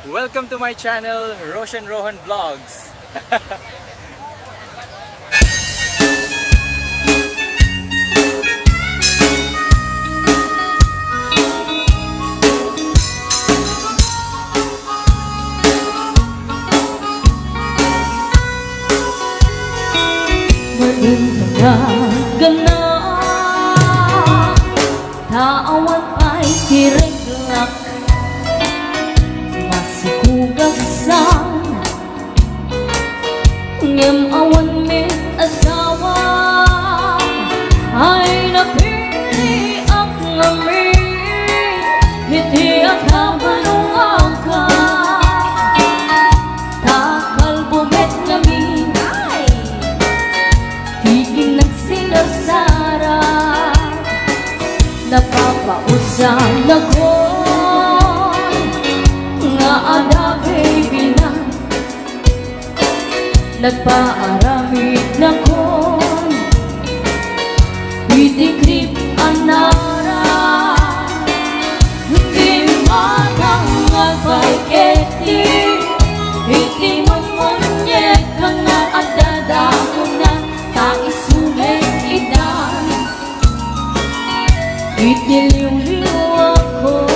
Welcome to my channel, Roshan Rohan Vlogs. Gana Taawan ay tireglak Masikugasan Ngem awan may asawa Ay napili ak ngami Hiti ak hamanong angka Takal bumet ngami Higing nagsinasara Napapausan ako Nga ada baby na Nagpaaramid na ko Witikrip anara Hindi matang agpaiketi Hindi mamunyek Kang nga adadako na Taisulit idan Itiliw-liw ako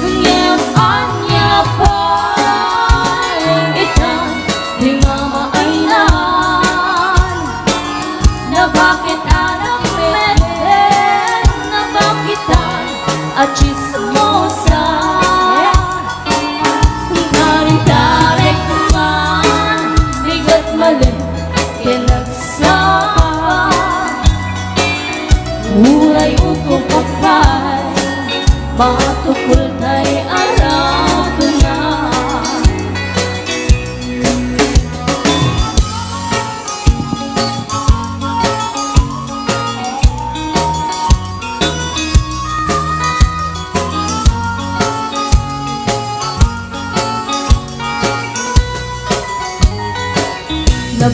Ngem anya pa Itan Di mamainan Na bakit anang meten Na bakitan At chismosa Tarik-tarik naman Bigat mali Kinagsawa Uray uko kapay Matukul tay arap na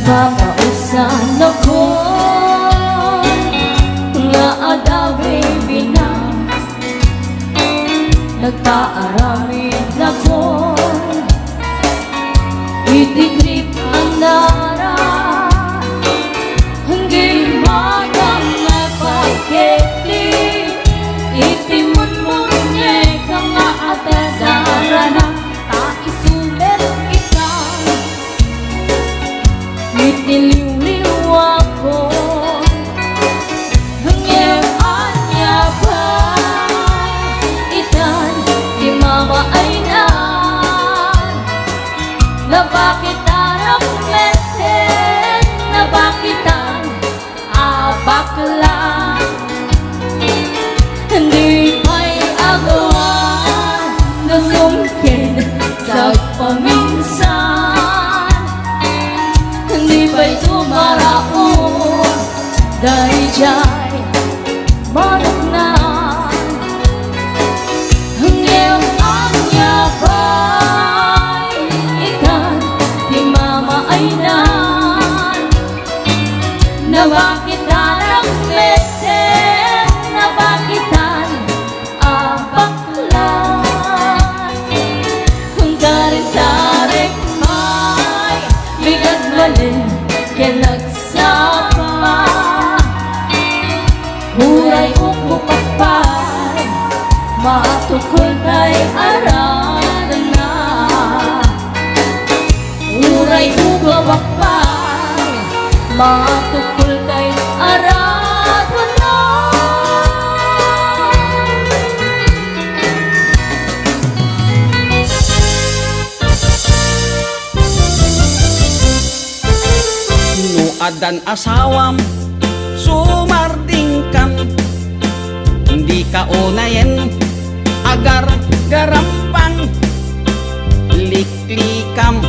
Napapausan ako Nga ada baby na Nagpaaramid na ko Itikrip ang nara Hindi madang napagketi Itimun-munyek ang atasara na Taisulit ikan Itiliw-liw ako Ngem anya pa Itan di mamainan Na bakit arap meten Na bakitan abakla Hindi may agawan Na sumkin sa paminsan Hindi ba'y tumaraon Dahil diya'y managnan Ngem anya ba'y ikan Di mamainan Na bakit anak meten Na bakitan abaklan Kung tarik-tarik may bigat mali Kinagsapa Huray upo kapay Matukol tay arad na Huray upo kapay Matukol tay arad na Adan asawam sumardingkan Hindi ka unayen agar garampang Liklikam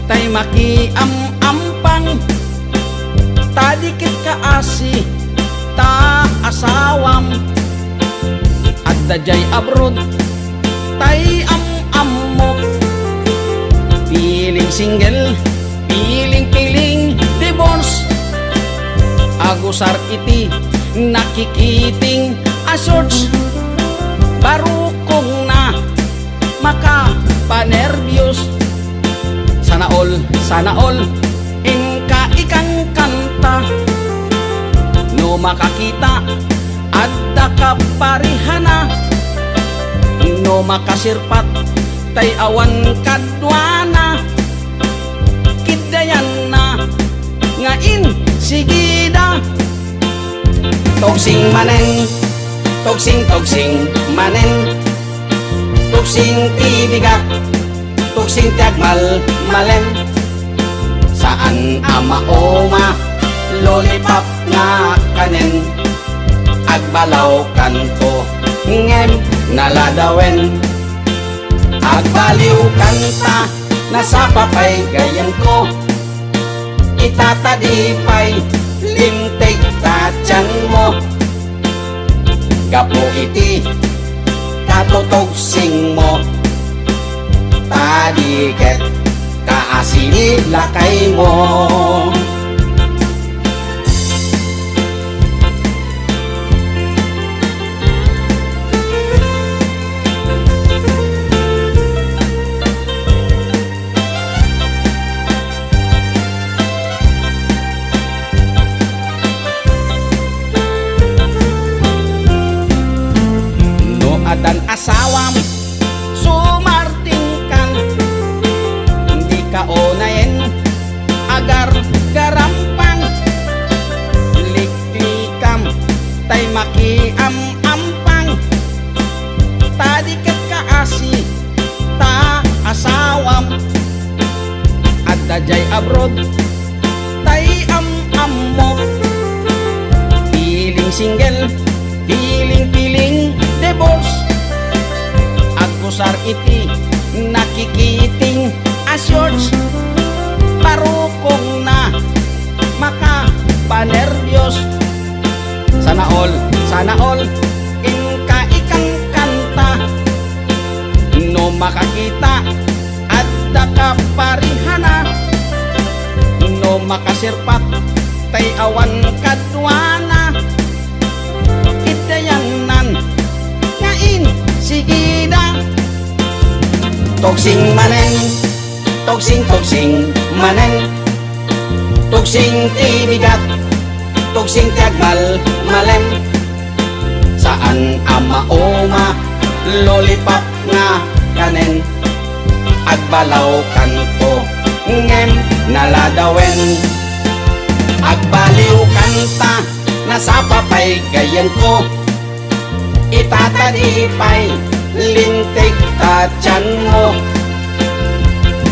tay makiam-ampang Tadikit ka asi ta asawam At dajay abroad tay am-ammok Piling single, piling-piling divorce Agusar iti nakikiting asorts Barukong na makapanerbiyos. Sana all, ingka ikang kanta. No makakita, adda ka parihana. No makasirpat, tay awan kadwana. Kidayan na, ngain sigida. Togsing manen, togsing manen. Togsing tibigat, togsing tiagmal malen. Saan amaoma, lollipop nga kanen. Agbalaw kanto, ngem naladawen. Agbaliw kanta, nasa papay gayan ko. Itatadipay, limtig tatyan mo. Gapo iti, katotogsing mo. Tadiket, kaasili lakay mo. Adan asawam, sumarting kan. Hindi ka onayen, agar garampang. Liklikam, tay makiam-ampang. Tadiket kaasi, ta asawam. At dajay abroad, tay am-am mo. Piling single, piling divorce. Agusar iti nakikiting asyors. Parukong na makapanerbiyos. Sana all, ingka ikang kanta. No makakita, adda ka parihana. No makasirpat, tay awan kadwana. Kidayanan, ngain sigida. Togsing manen, togsing manen. Togsing tibigat, togsing tiagmal malen. Saan amaoma, lollipop nga kanen. Agbalaw kanto, ngem naladawen. Agbaliw kanta, nasa papay gayan ko. Itatadipay, lintig tatyan mo.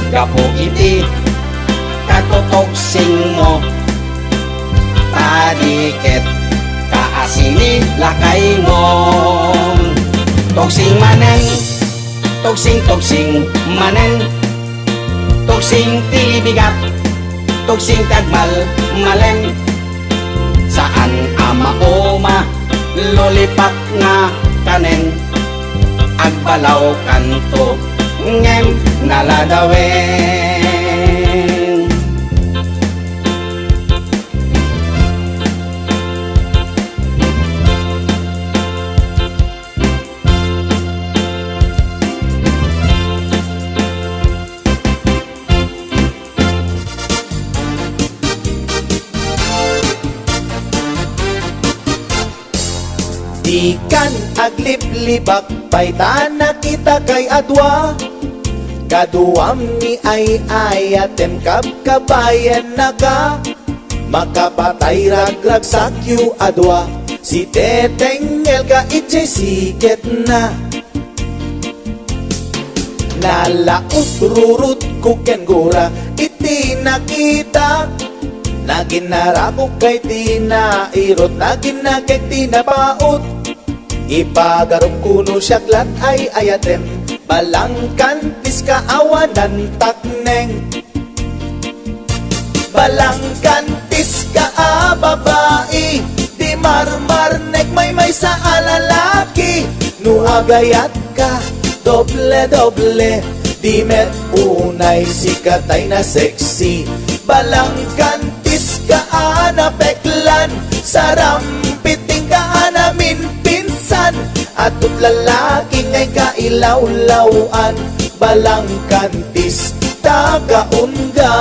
Gapo iti, katotogsing mo. Tadiket, kaasili lakay mo. Togsing manen, togsing manen. Togsing tibigat, togsing tagmal malen. Saan amaoma, lollipop nga kanen. Agbalaw kanto, ngem naladawen. Ikan agliblibak paitana kita kay adwa. Kaduam ni ay atem kabayan na ka. Makapatay ragrag sakyu adwa. Si tetengel ka itse siket na. Nalaus rurut kuken gura iti nakita. Naginarako kay tinairot, naginagay tinapaot. Ipagarup kuno siyaglat ay ayatem, balangkantis kaawanan takneng. Balangkantis ka babae, di marmarnek may sa alalaki. Nuagayat ka, doble, di met unay sikatay na sexy. Balangkantis ka peklan, sarampiting ka namin pinsan. At lalaki ngay kailawlawan, balang kantis tagaunga.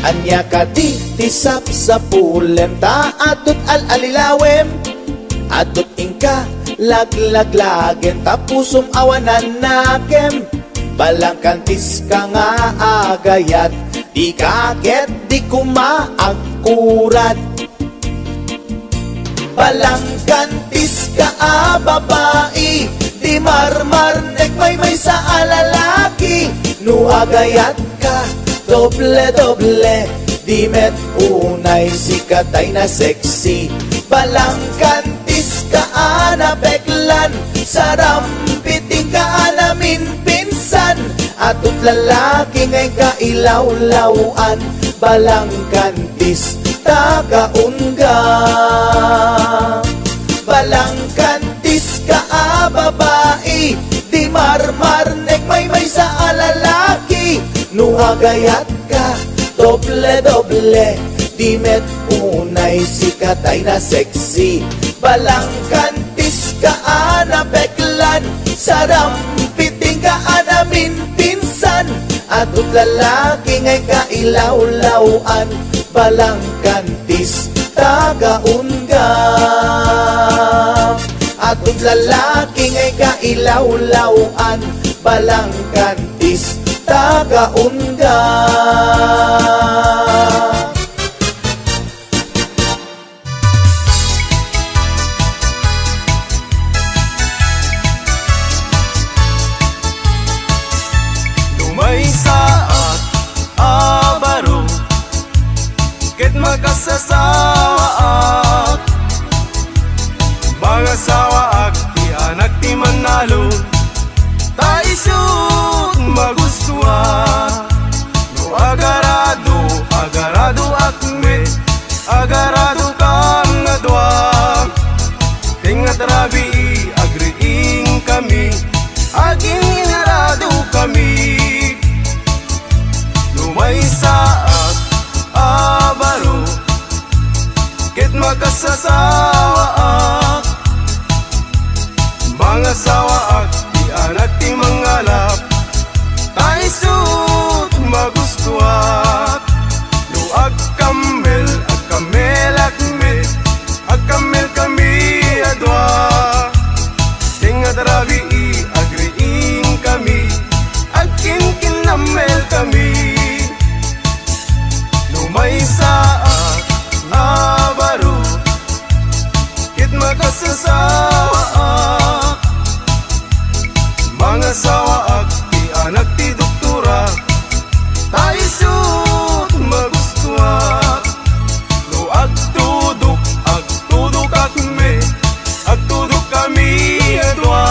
Anya ka di tisap sa pulem, ta atot al-alilawem, atot ingka laglagen, tapusum awanan nakem, balang kantis ka nga agayat, di kaget di kumaakurat. Balang kantis ka babae, di marmarnek may sa alalaki, no agayat ka doble, di met unay sikatay na sexy. Balang kantis ka anapeklan, sarampiting ka anamin pinsan, atot lalaki ngay kailawlawan, balang kantis tagaunga. Balang kantis ka babae, di marmarnek may sa alalaki, no agayat ka doble, di met unay sikatay na sexy. Balang kantis ka anapeklan, sarampiting ka anamin pinsan, atot lalaki ngay kailawlawan, balang kantis tagaunga. Atot lalaki ngay kailawlawan, balang kantis tagaunga. Lumay saat abaro, ket makasasawaak, bangasawaak ti anak ti manalo, taisut magustua, no agarado akme, agarado kam nadwa, tingat rabi agriing kami, aging inarado kami. Lumay saat abaro, ket makasasawaak, bangasawaak ti anak ti mangalap, taisut magustuat, no agkamel akme, agkamel kami adwa, tingat rabi agriing kami, agkinkinamel kami. Lumay saat abaro, ket makasasawaak, mga sawaak ti anak ti doktora, taisut magustuat, no agtudok akme, agtudok kami adwa,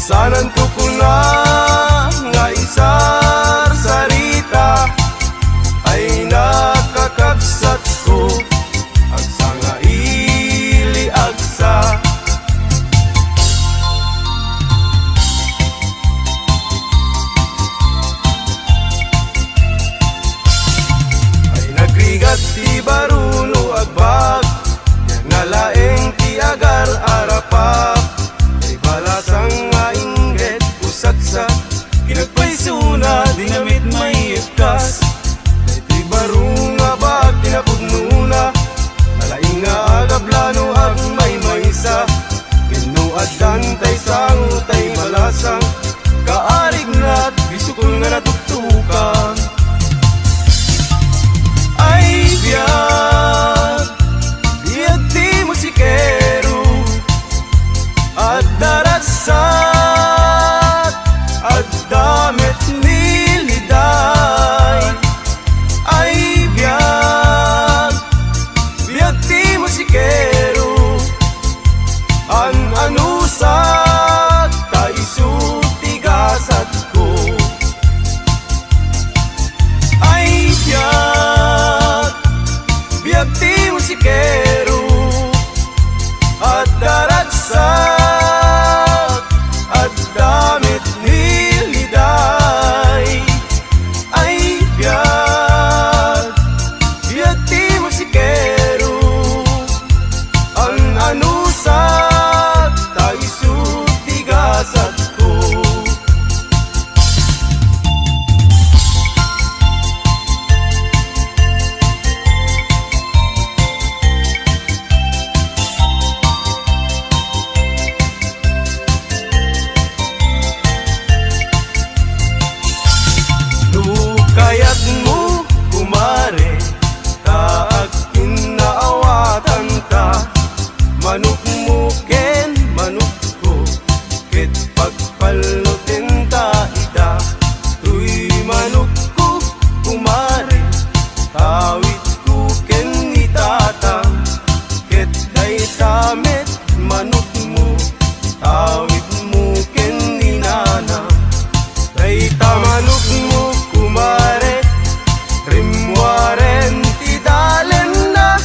Sanan ko na nga isar sarita ay nakakagsat ko agsa nga ili agsa. Ay nagrigat ti baruno agbag yan nga laeng ti agar arapak ay balasang nga ingget usagsak kinagpaisuna dinamit may ikas ay ti baro nga bag tinapudnuna nalaing nga agablano ag may maysa ginuad dantay sang tay malasang kaarig nat bisukol nga natugtukan ay biyag biyag ti musikero at darasat at damit niliday ay biyag biyag ti musikero an anusat ta isutigasat ko ay biyag biyag ti musikero at darasat at damit niliday ay biyag biyag ti musikero ang anusat ta isutigasat ko. Lukayat mo kumare kaag kinaawatan ta manok mo ken manok ko ket pagpalutin ta ida tuy manok ko kumare tawid ko ken itata ket day tamet manok mo tawid mo ken inana day tamanok mo kumare rimwaren ti dalen na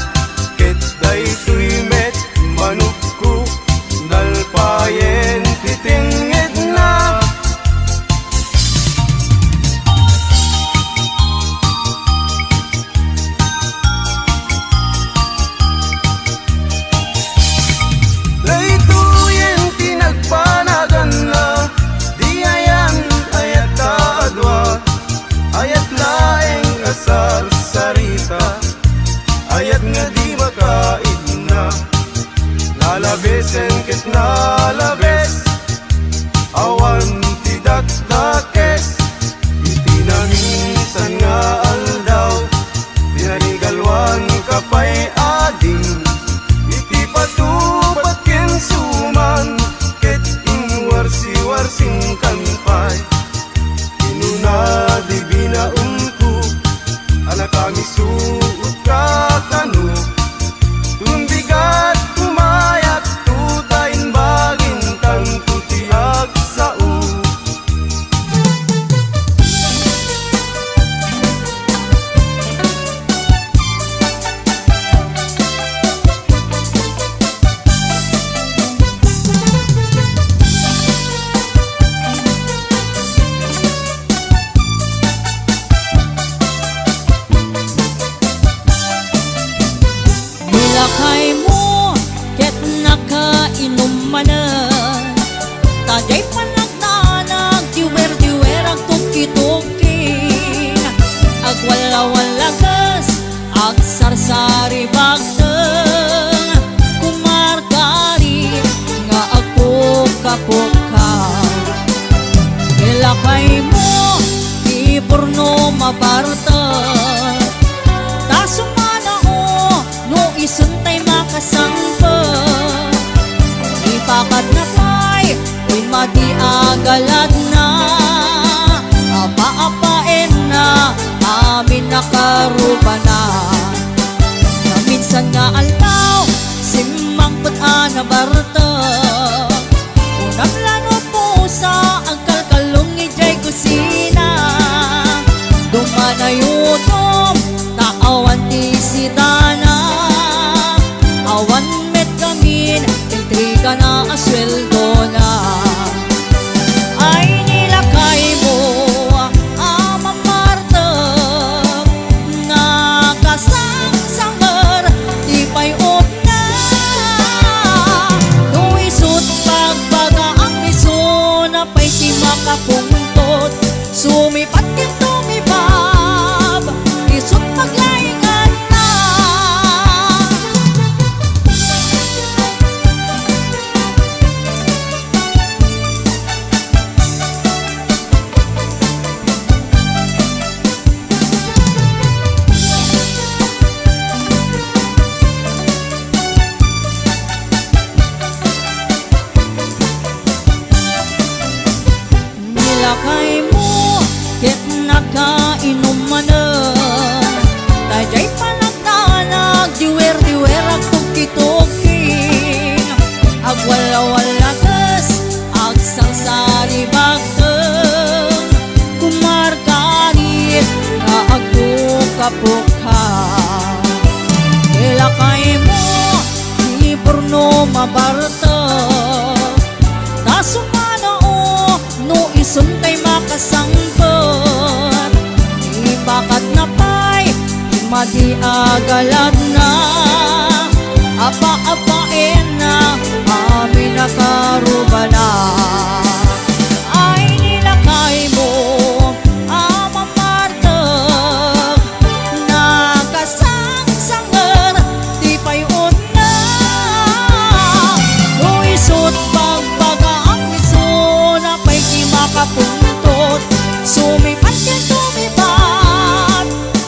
ket day tuimet manok ko nalpayen ti tingid na laytuyen ti nagpanagan na di ayan ayat taadwa ayat laeng asar sarita ayat nga di makain na nalabesen ket nalabes awan ti dakdakes iti naminsan nga aldaw pinanigalwan kapay ading iti patupat ken suman ket inwarsi-warsing kanpay inuna di binaumko anak kami suot kakano tumbigat kumayak tutayin bagin tanto ti agsao. Nilakay mo, ket nakainom manan tajay panagdanag, diwer-diwer ang tuki-tuki agwala-walagas, agsarsari bagteng kumargari nga agpuka-puka nilakay mo, iporno mabarta tasumana no isuntay makasangpa ipakat na pay uy madiagalad na apa-apain na amin nakaruba na minsan nga altaw simmang put na barta unang lano po sweldo na. Ay nilakay mo ama Marta, nakasangsangar di payot na. No isut pagbaga ang iso na pa'y di makapungtot, sumipat kin tumibab, isut paglaingan na. Nilakay mo ket nakainom mana, tajay panagtanag diwer-diwer ag tugki-tugking, ag wala-walakas ag sangsari bagteng, kumarkarit na ag tukapukha. Nilakay mo di Bruno Mabarta, tasumano no isun kay makasangpet, di bakat na pa'y madi agalad na, apa-apain na amin nakarubala. Ay nilakay mo ama Marta, nakasangsangar di payot na. No isut pagbaga ang iso na pa'y di makapuntot, sumipat yan tumibat,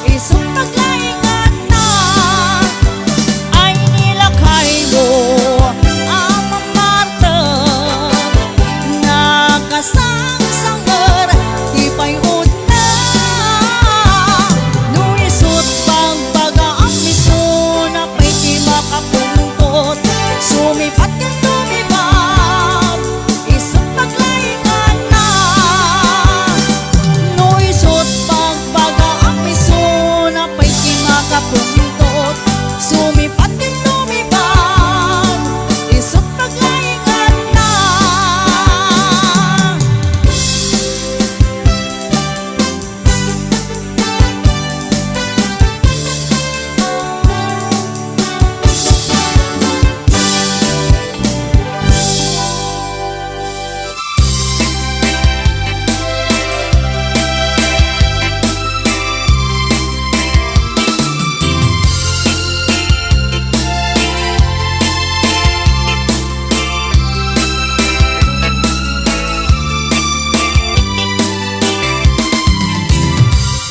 isut paglaingan na. Ay nilakay mo ama Marta, nakasangsangar di payot na. No isut pagbaga ang iso na pa'y di makapuntot, sumipat yan tumibab, isut paglaingan na. No isut pagbaga ang iso na pa'y di makapuntot, sumipat yan tumibab, isut paglaingan na.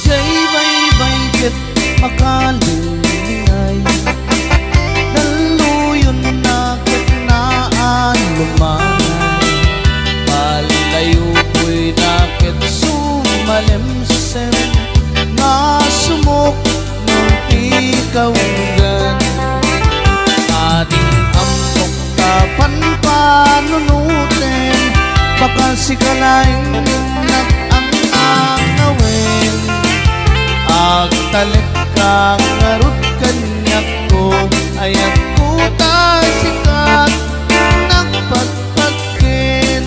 Jay bay-bay ket makalingay, daluyon na ket naan lumanay, palayo ko'y na ket sumalemsem, nga sumok ng tikawgan. Ading amok tapan panunutin, baka sikalaing nag-ang-angawin, agtalik kang ngarut kanyak ko, ayat puta sikat nagpagpagkin.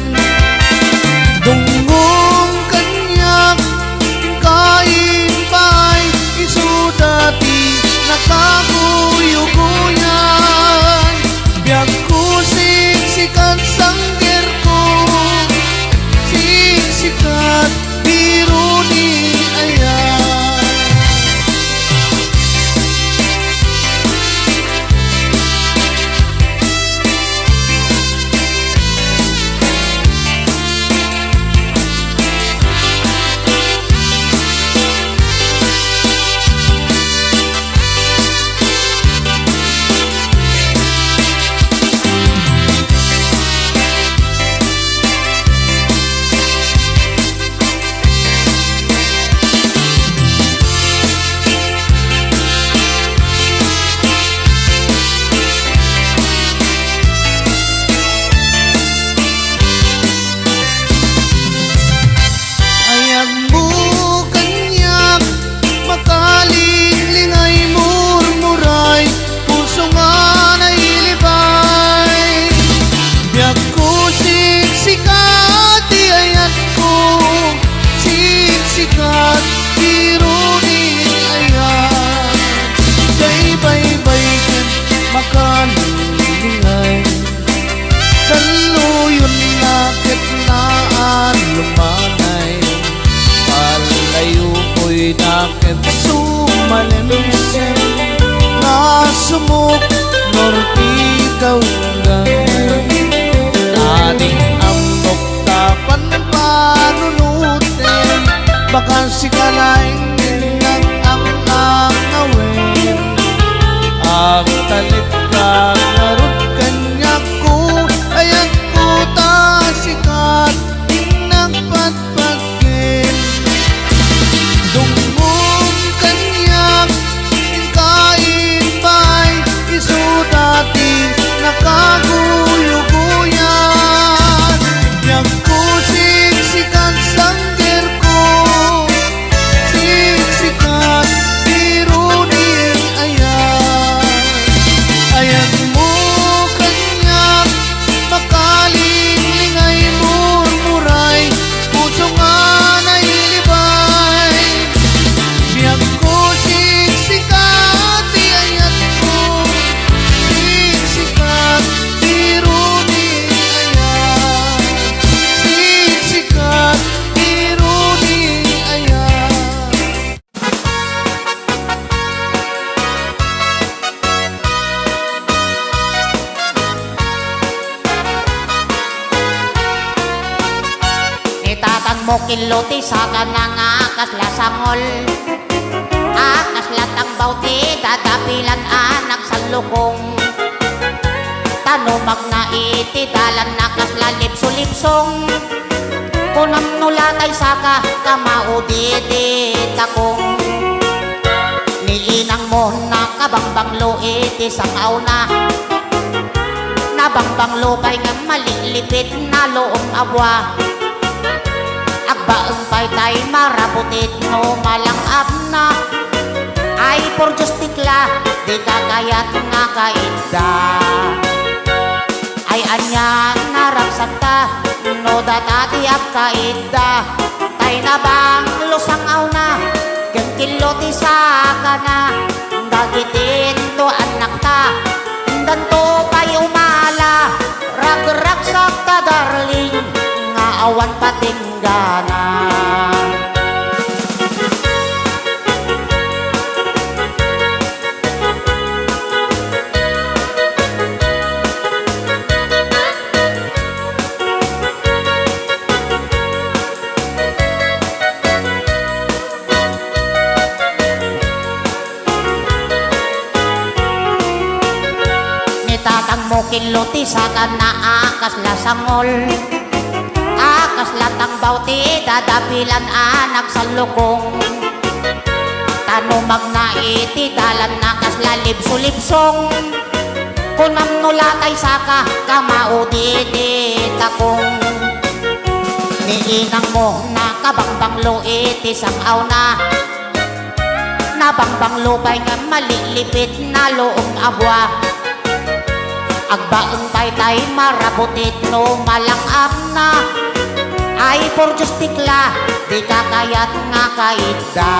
Dungong kanyak kain pa'y isudati nakakuyuguyan, biag ko siksikat sangger ko, siksikat biro ni ayan. mo kiloti sa kanang kaslasangol. Kaslatang bauti dadapilan anak sa lukong. Tanumag na iti dalan na kaslalip sulipsong. Kunam nulatay saka kamaudidit akong. Niinang mo na kabangbanglo iti sangaw na. Nabangbanglo kay nga malilipit na loong abwa. Agbaeng pa'y tay maraputit no malangap na. Ay por Diyos tikla, di kakayat nga kainda. Ay anyan naragsak ta, no datati ap kainda. Tay na bang lusangaw na, kiloti sa kana. Dagitin to anak ta, danto pa'y umala. Ragragsak ta darling, nga awan patinggana. Tatang mo kiloti sa kana kaslasangol. Kaslatang bauti dadapilan anak sa lukong. Tanumag na iti dalan na kaslalib sulipsong. Kunam nulatay saka kamaudidit akong. Niinang mo na kabangbanglo iti sangaw na. Nabangbanglo kay nga malilipit na loong abwa. Agbaeng pa'y tay maraputit no malangap na. Ay por Diyos tikla, di kakayat nga kainda.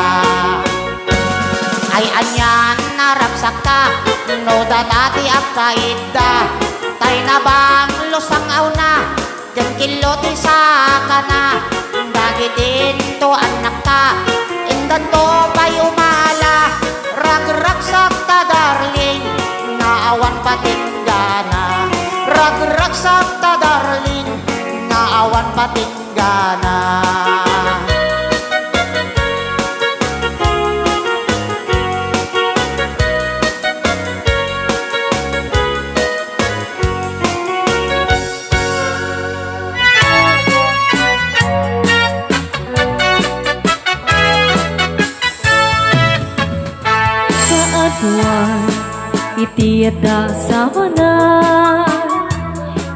Ay anyan naragsak ta, no dadati ap kainda. Tay na bang lusangaw na, dyan kiloti sa kana. Dagitin to anak ta, indan to pa'y umala. Ragragsak ta darling, naawan patinggana. Ragragsak ta darling, naawan patinggana. Kaadwan iti ada sawana.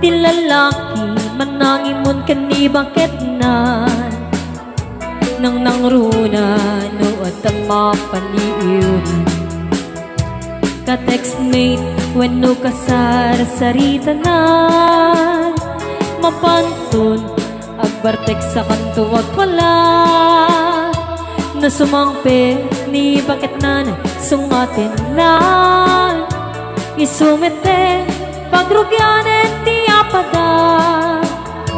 Ti lalaki manangimon kani bakit na. Nang nangruna no at ang mapaniiwan. Ka-textmate when no kasar-sarita na. Mapantun agbartek sa kanto wag wala. Na sumangpe ni bakit na sungatin na. Isumete pagrubyanen ti apada.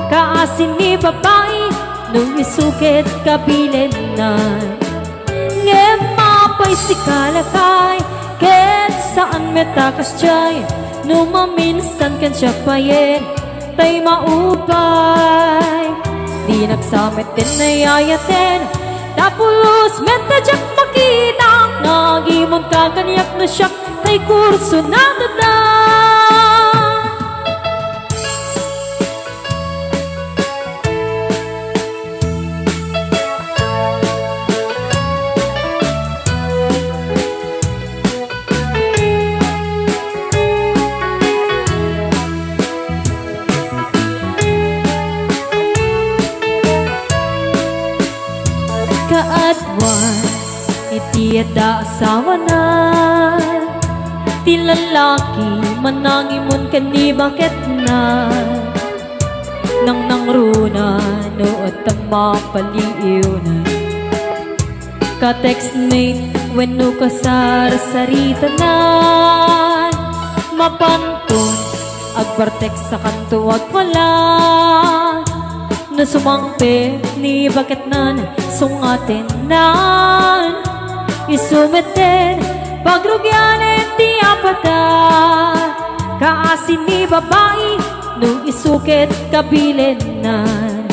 Kaasin ni babae nung isukit kabilin na. Ngemapay si kalakay ket saan metakas jay. Nung maminsan kan siya payen tay maupay. Di nagsamit din na yayaten. Tapos mentadyak makita. Nagimon ka kanyak na siya tay kurso na dada. Kaadwan iti ada asawa na. Ti lalaki manangimon kani bakit na. Nang nangruna no at ang mapaliiwan. Ka-textmate when no kasar-sarita na. Mapantun agbartek sa kanto wag wala. Na sumangpe ni bakit nan sungatin nan. Isumeten pagrugyanen ti apata. Kaasin ni babae nung isukit kabilin nan.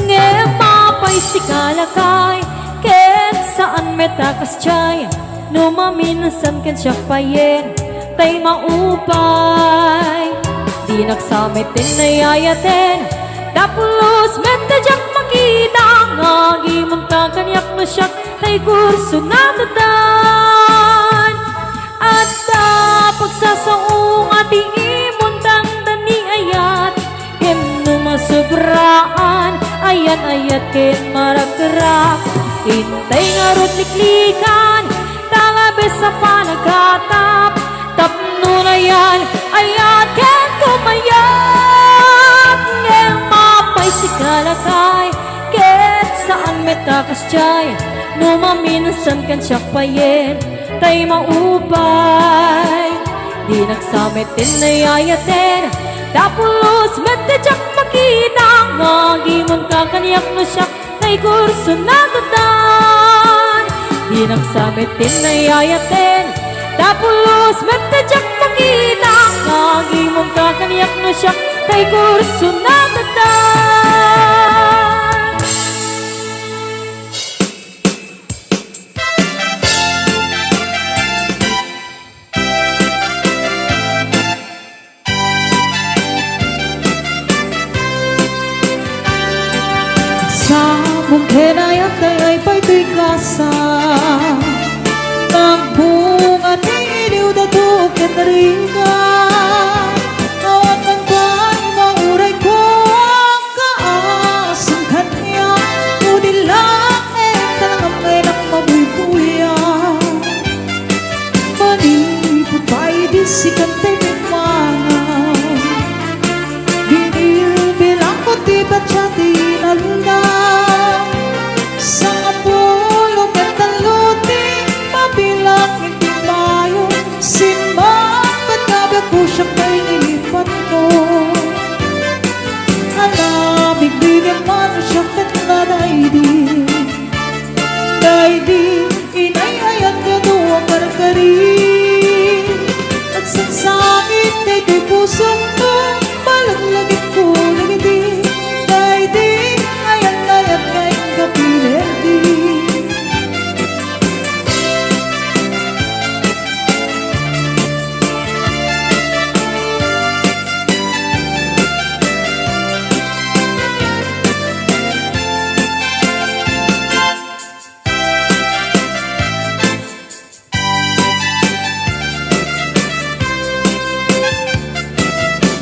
Ngema mapay si kalakay ket saan metakas chay no maminsan ken siya payen tay maupay di nagsamit din nayayaten dapulos metadyak makita ngagi munta kanyak no siyak tay kurso natadan at pagsasaong ati imuntang dani ayat ken no masubraan ayat-ayat ken maragrak hintay nga rot liklikan talabes sa panagkatap tapno na yan ayat ken kumayat ngel mapay si kalakay ket saan metakas chay no maminsan ken siya payen tay maupay di nagsamit din nayayaten dapulos metadyak makita ngagimon ka kanyak no siya tay kurso natadan di nagsamit din nayayaten dapulos metadyak makita ngagimon ka kanyak no siya tay kurso natadan. Sa mungkinayat ay pa'y kasa nagbunga niliw na tukit na ringa nawat ng buwan mauray ko ang kaasang kanya ngunit lang talagang may nang mabubuya manipot pa'y disikan tayo mana binilbilang ko tibat siya tinaluna sa kapulong at taluting mabilang hindi tayo simbang pagkabag ko siya kay nilipat ko alamig bigyan man siya kat na daidi inay-ayat niya doang karkari at sangsangit ay di pusong ko malaglagit ko lagiti daidi ayat-ayat ngayong kapilerdi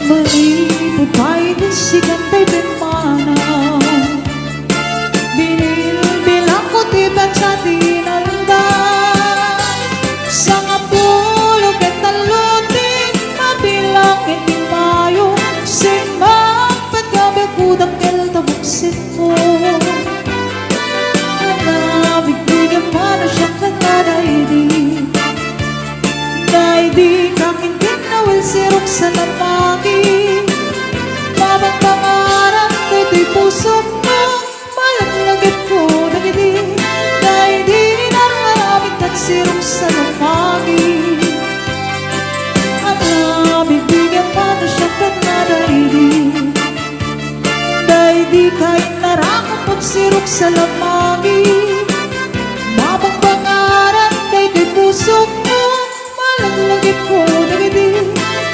manipot pa'y disikan tayo pinmana binilbilang ko tibat sa tinalda sa kapulog at taluting mabilang hindi tayo simbang pagkabag kudang kel tabuksit mo alamig bigyan man na siya kagadaidi daidi kaking kinawil sirok sa napaki mabang pangarap dito'y puso mo malaglagit ko nagidi daidi nararamit at sirok sa napaki alamig bigyan pa na siya kagadaidi daidi kahit narakapot sirok sa napaki mabang pangarap dito'y puso mo malaglagit ko nagidi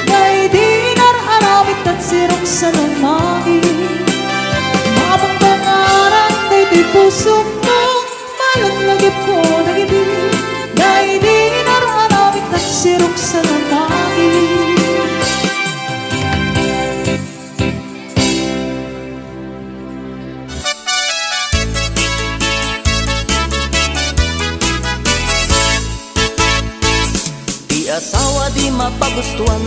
daidi nararamit at sirok sa lamagi mabang pangarap dito'y puso mo malaglagit ko nagidi daidi nararamit at sirok sa lamagi. Asawa di mapagustuhan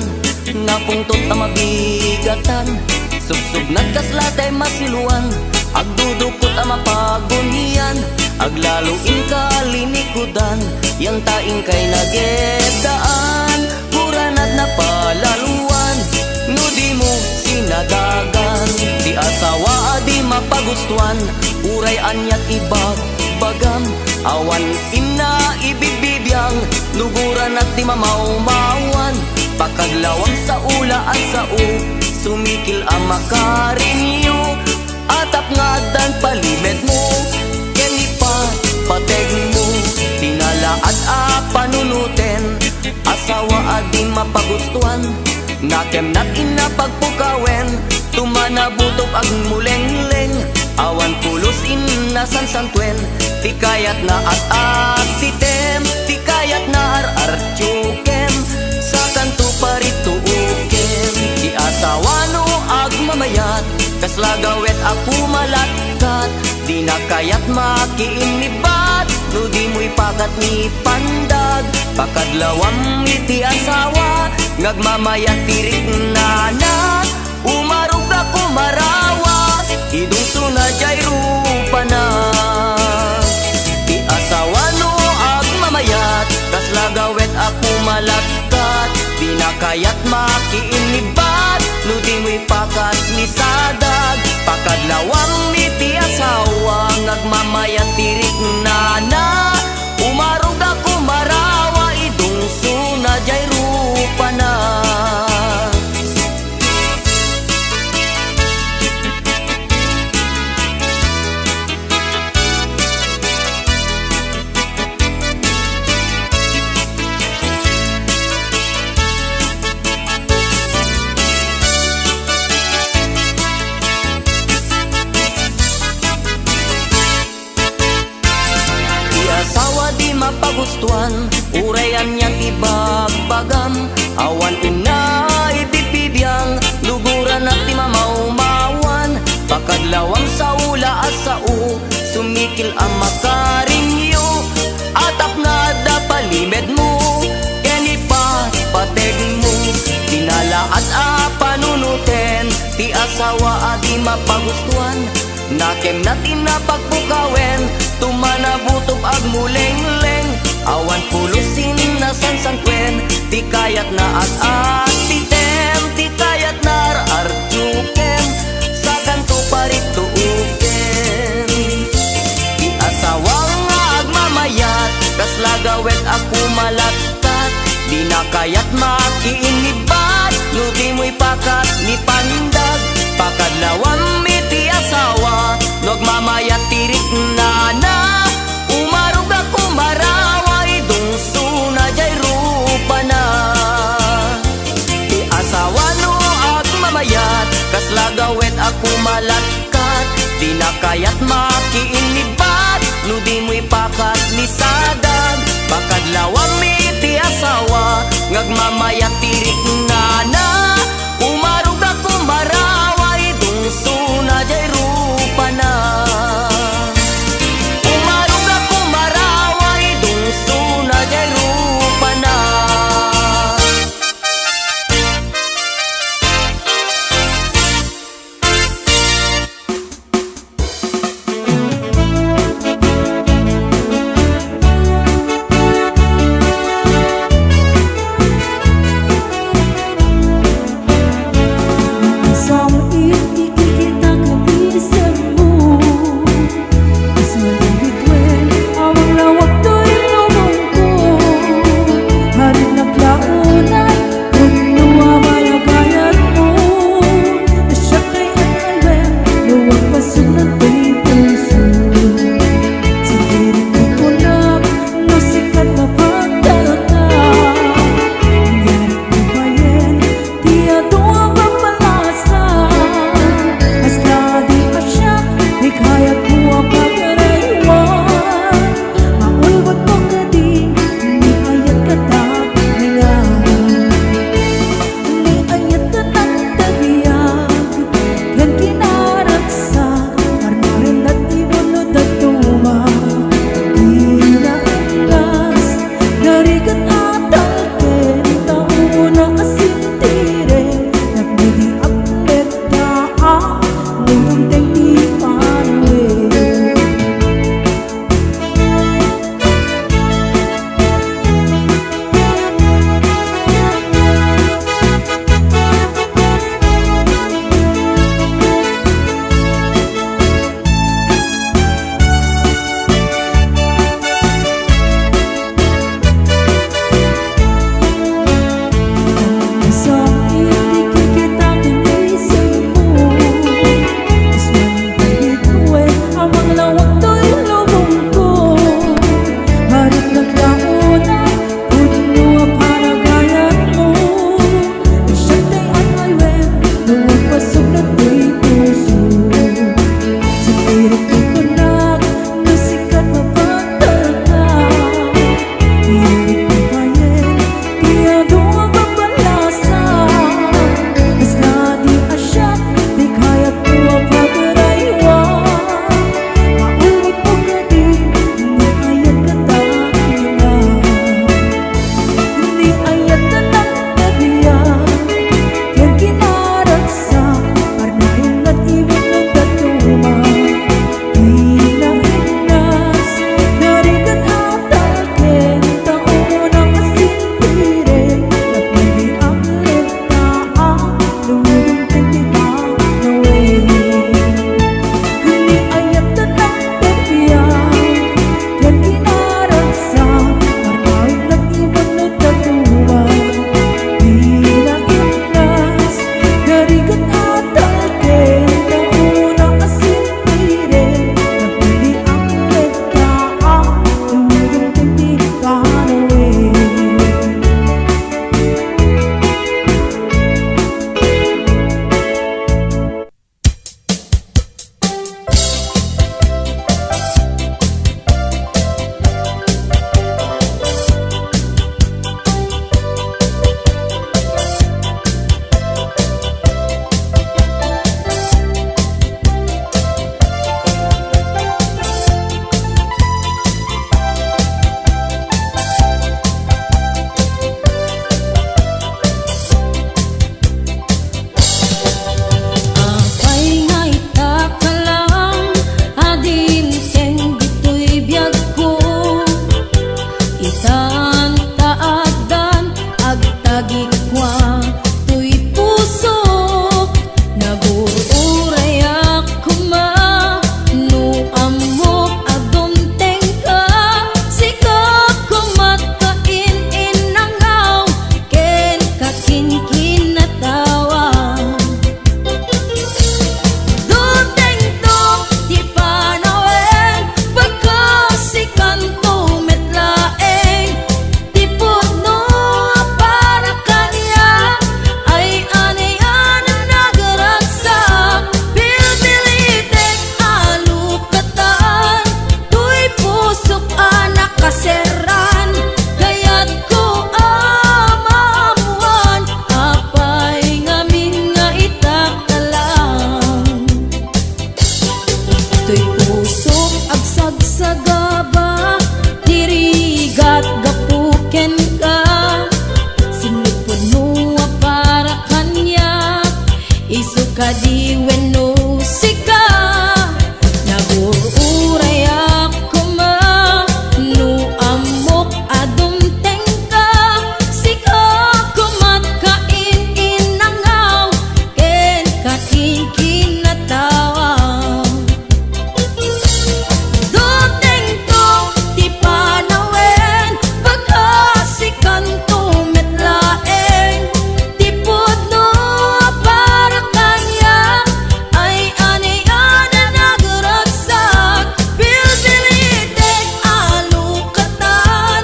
nga pungtot na mabigatan subsub nagkaslatay masiluan agdudukot ang mapagunian aglaluin kalinikudan yang taing kay nagedaan kuranat na palaluan no di mo sinadagan di asawa di mapagustuhan uray anyat ibag-bagam awan ina ibibibiyang luguran at di mamaumawan pakaglawang sa ula at sa sumikil ang makarinyo atap nga dan palimed mo mapagustuhan Nakem nat inapagpukawen Tumanabutok ag muleng-leng Awan pulos inasan sangtwen Ti kayat na at sitem Ti kayat na ar-artyukem Sa kanto parito ukem Ti asawano ag mamayat Kaslagawet ako malatkat Di na kayat makiinibat No di mo'y pakat ni pandag Pakadlawam iti asawa Ngagmamayat tirik nanat Umarog ako marawas Idong sunadjay rupa na Ti asawa no ag mamayat Kaslagawet ako malagkat Di na kayat makiinibat No di mo'y pakat ni sadag Pakadlawang iti asawa Ngagmamayat tirik nana Umarog ako marawa Idong sunadjay rupa na Mapagustuhan, urayan niyang ibagbagam Awan ina ibibibiyang, luguran at imamaumawan Pakadlawang sa ula asau, sumikil ang makarinyo Atap na dapalimed mo, kenipat pateg mo Dinala at panunutin, ti asawa at imapagustuhan Nakem natin na pagpukawen Tumanabutob ag muleng-leng Awan pulusin na sansangkwen Ti kayat na at titem Ti kayat na ar-artyukem Sa kanto parito uken Ti asawang nga agmamayat Kaslagawet ako malagkat Di na kayat makiinibat No di mo'y pakat ni pandag Pakadlawam iti asawa Nagmamayat tirik nana Umarog ako marawa Idong sunadjay rupa na Ti asawa no ag mamayat Kaslagawet ako malagkat Di na kayat makiinibat No di mo'y pakat ni sadag Pakadlawam iti asawa Ngagmamayat tirik nana Umarog ako marawa Idong sunadjay rupa na Umarog ako marawa Idong sunadjay rupa na Tuy pusok agsagsagaba, dirigat gapuken ka. Sinupod mo para kanya, isuka di weno sika. Nabururay ako ma, no amok adong tengka. Sika kumatkain inangaw, ken kakin kinatawa. Duteng to di panawen, pagkasikan to metlaeng. Tipod no para kanya, ay aniyan na nagragsak. Bilbilitek alukatan,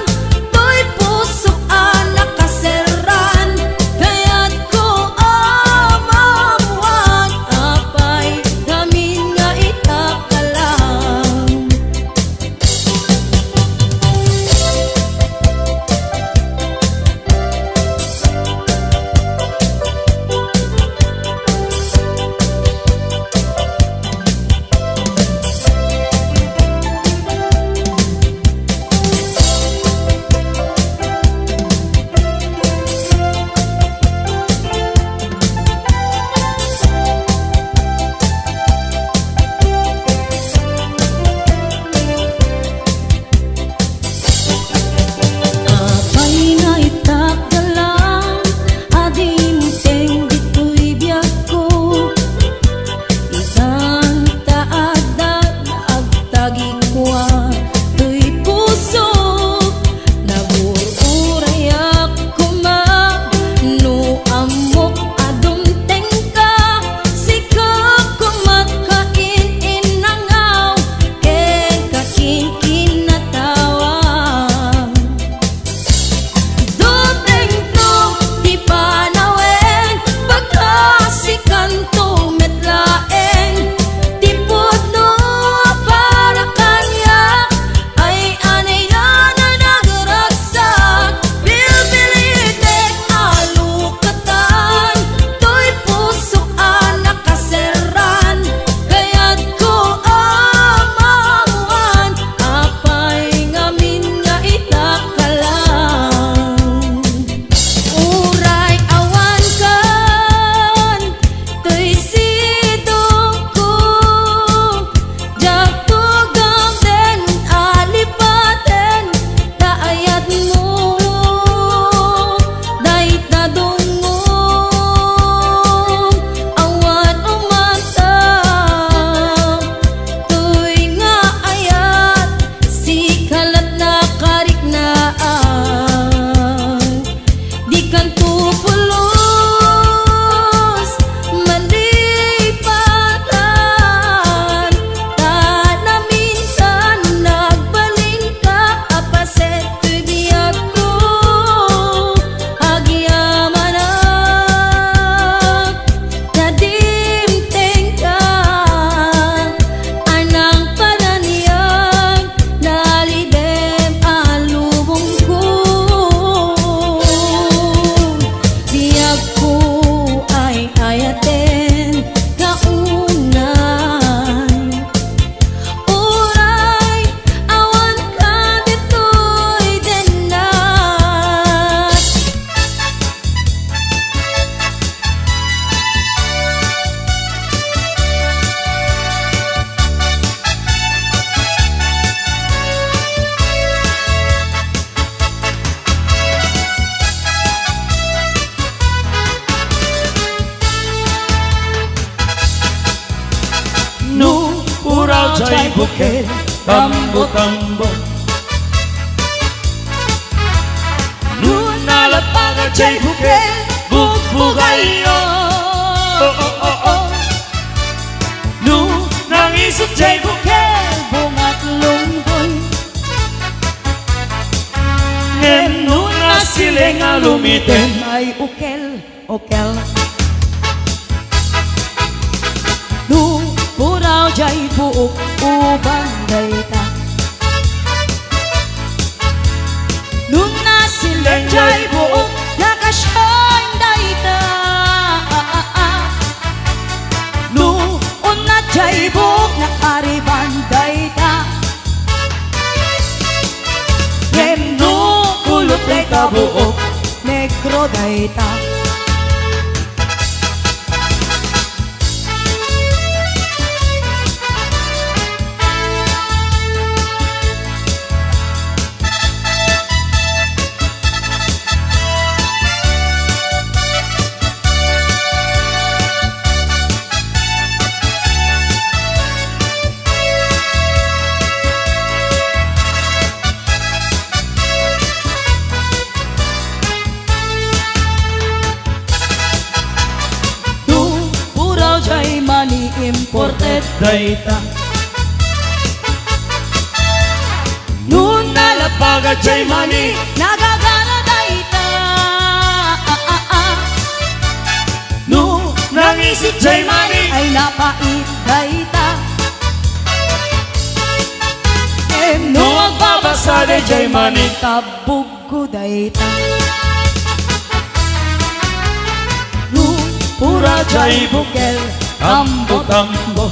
to'y pusok nakaseran. Kaya't ko amamuan, apay namin nga itakalang. Apay nga itakalang, adi mo teng dito'y biyak ko. Isang taadag agtagi kwa, to'y puso. Nabururay ako ma, no amok adong tengka. Sika kumatkain inangaw, ken kakin kinatawa. Duteng to di panawen, pagkasikan to metlaeng. Tipod no para kanya, ay aniyan na nagragsak. Bilbilitek alukatan, to'y pusok nakaseran. Kaya't ko amamuan, apay ngamin nga itakalang. Uray awan kan, to'y sidong ko. Jagtugang den alipaten, kaayat mo. Dahit nadungong, awan umasa. To'y nga ayat, sikalat na kariknaan. Di kan tupulos, malipatan. Tana minsan nagbalin ka, apaset to'y biyag ko. Agyamanak, nadimteng ka. Anang pananiyag, nalidem alubong ko. Biyag ko ay ayaten kaunay. Uray awan ka dito'y denat. No ural jay bukit, tambo-tambo. No nalapangan jay bukit, bugbugayo. No nangisip jay bukit, bungat lunggoy. Ngeno na siling alumiten, ay ukel, ukel. No puraw jay buok ubang dayta. Nung nasilang jay buok nakasyang dayta. No unat jay buok nakariban buok negro dayta. Money imported data. Noon nalapaga jay money nagagana data. Noon nangisip jay money ay napait data. No magbabasa de jay money tabog ko data. Noon pura jay bukel tambo-tambo.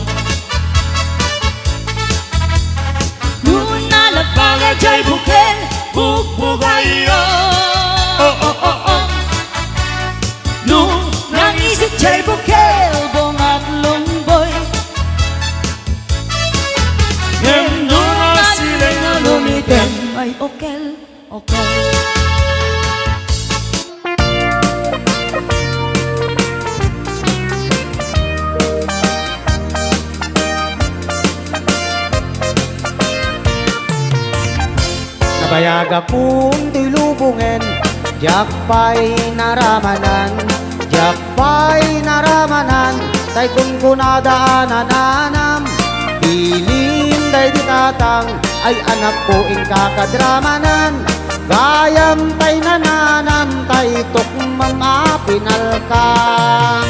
Noon nalapaga jay bukel, bugbugayo. Noon nangisip jay bukel, bongat lungboy. Ngayon na sila'y nalumitin, ay okel, okel. Bayag akong tilubungin, jak pa'y naramanan, jak pa'y naramanan, tay kung kunadaanananam, pilin day ditatang, ay anak ko ing kakadramanan, gayam tay nananam, tay tukmam apinalkang,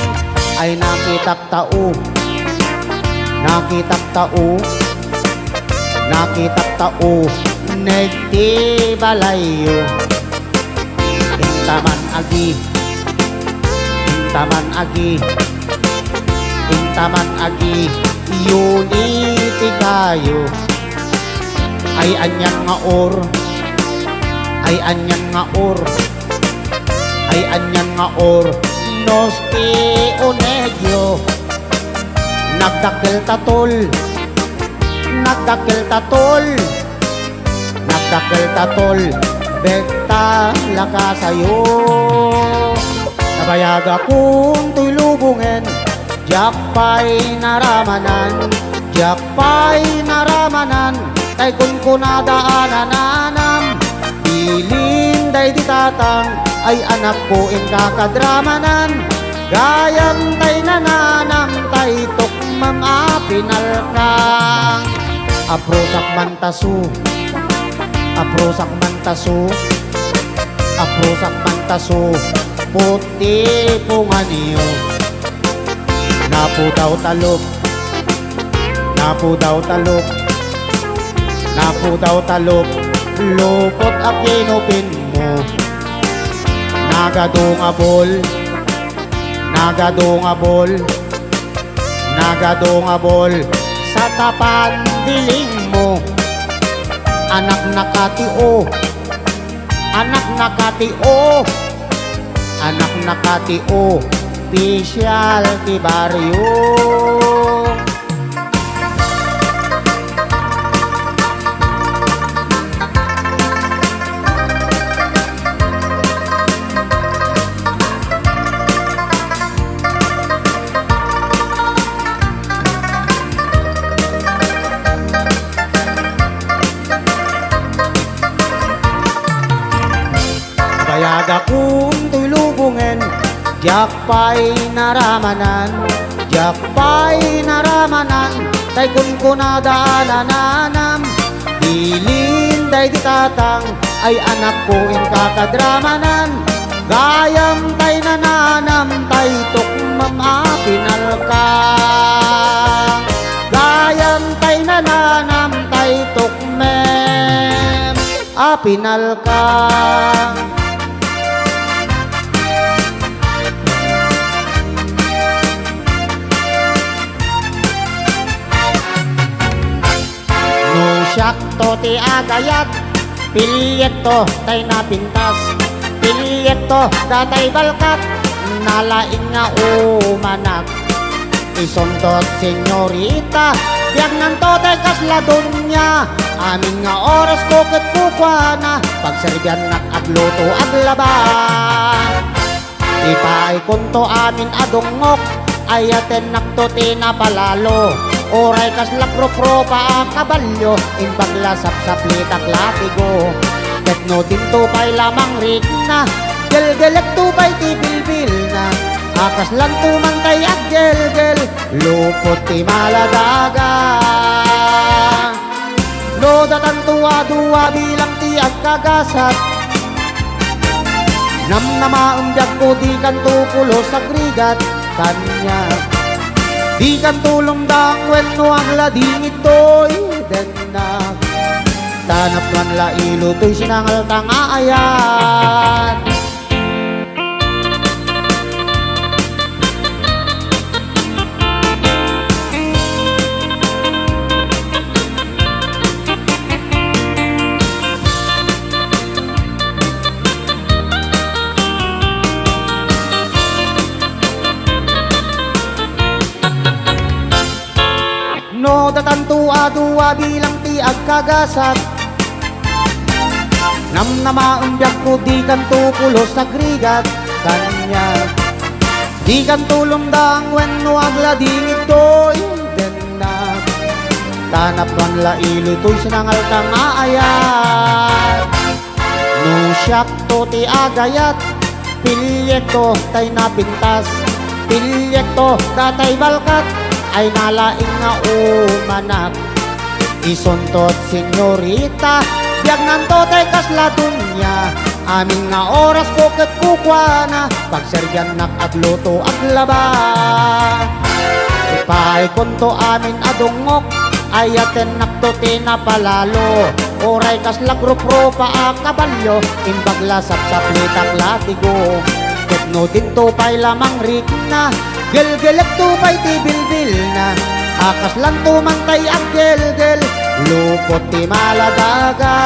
ay nakitak tao, nakitak tao, nakitak tao, negti balayo. Intaman agi, intaman agi, intaman agi, uniti kayo. Ay anyang nga or, ay anyang nga or, ay anyang nga or, nosti onegyo. Nagdakil tatol, nagdakil tatol, nagdakil tatol, bekta laka sa'yo. Nabayag akong tulubungin, jak pa'y naramanan, jak pa'y naramanan, tay kun kunadaanananam, pilin day ditatang, ay anak ko ing kakadramanan, gayam tay nananam, tay tukmam apinalkang, aprosak mantasu, aprosak mantasu, aprosak mantasu, puti punganiyo. Napu daw talok, napu daw talok, napu daw talok, lupot ang kinupin mo. Nagadungabol, nagadungabol, nagadungabol, sa tapan diling mo. Anak nakatio, anak nakatio, anak nakatio, pisyal ti baryo. Bayag akong tulubungin, jak pa'y naramanan, jak pa'y naramanan, tay kun kunadaanananam, pilin day ditatang, ay anak ko ing kakadramanan, gayam tay nananam, tay tukmam apinalkang, gayam tay nananam, tay tukmem apinalkang. Siyak to ti agayat, pilyet to tay napintas, Pilyekto datay balkat nalaing nga umanak isundot senyorita biag nanto tay kasladon niya amin nga oras ko ket kukwana pagserbyan nak agluto aglaban ipay kunto amin adungok ayaten nakto tinapalalo oray kaslak ropropa kabalyo imbagla sapsaplitak latigo ketno dinto pay lamang rik na gelgelek tupay ti bilbil na akas lang tumantay at gelgel lupot ti maladaga lodatan tuwa-duwa bilang ti at kagasat namnamaambyag ko di kan tukulo sa grigat kanya di kan tulong dang wenno ang lading ito'y denak tanap man la ilo to'y sinangal tangaayan no datantua-dua bilang ti agkagasat namnamaambyag ko di kan tukulo sa grigat kanya di kan tulong dang wenno aglading ito'y denak tanap man la ilo to'y sinangal tangaayan no siyak to ti agayat pilyekto tay napintas pilyekto datay balkat ay nalaing nga umanak isuntot senyorita biag nanto tay kasladon niya amin nga oras ko ket kukwana pagseryan nak agluto aglaban ipay kunto amin adungok ayaten nakto tinapalalo oray kaslak ropropa kabalyo imbagla sapsaplitak latigo ketno dinto pay lamang rik na gelgelek tupay ti bilbil na akas lang tumantay at gelgel lupot ti maladaga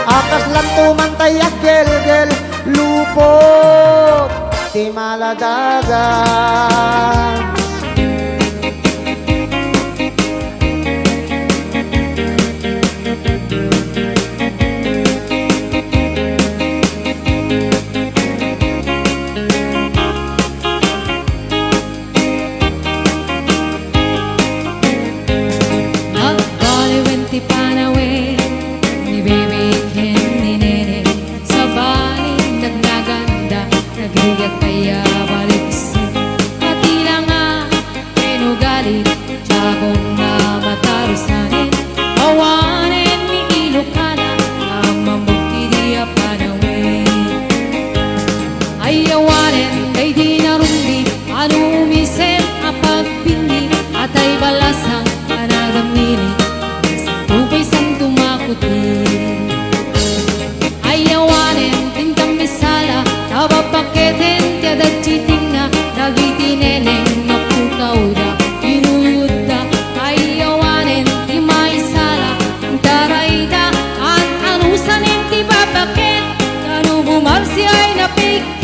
akas lang tumantay at gelgel lupot ti maladaga kaya balik pati lang nga penugalit tsakong na matarusanin awanin mi ilokana ang mamukti di apanawin ay awanin kay di narumbi ano umisip apagpindi at ay balasang panagamili sa tupay sang tumakuti ay awanin tintang misala tabapaketen dagjiting na dagiti neneng makukauda inuyuda ayawanen ti maisala darayda at anusanin ti babaket kanu bumarsi ay napiket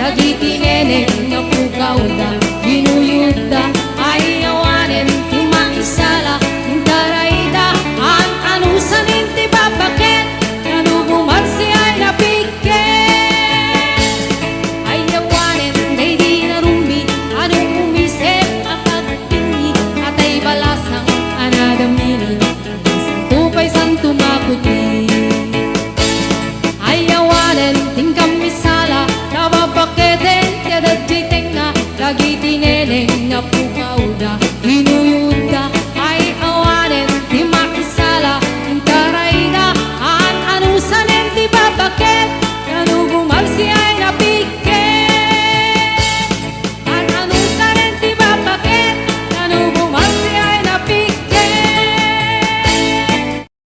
dagiti neneng nga pugawda inuyuda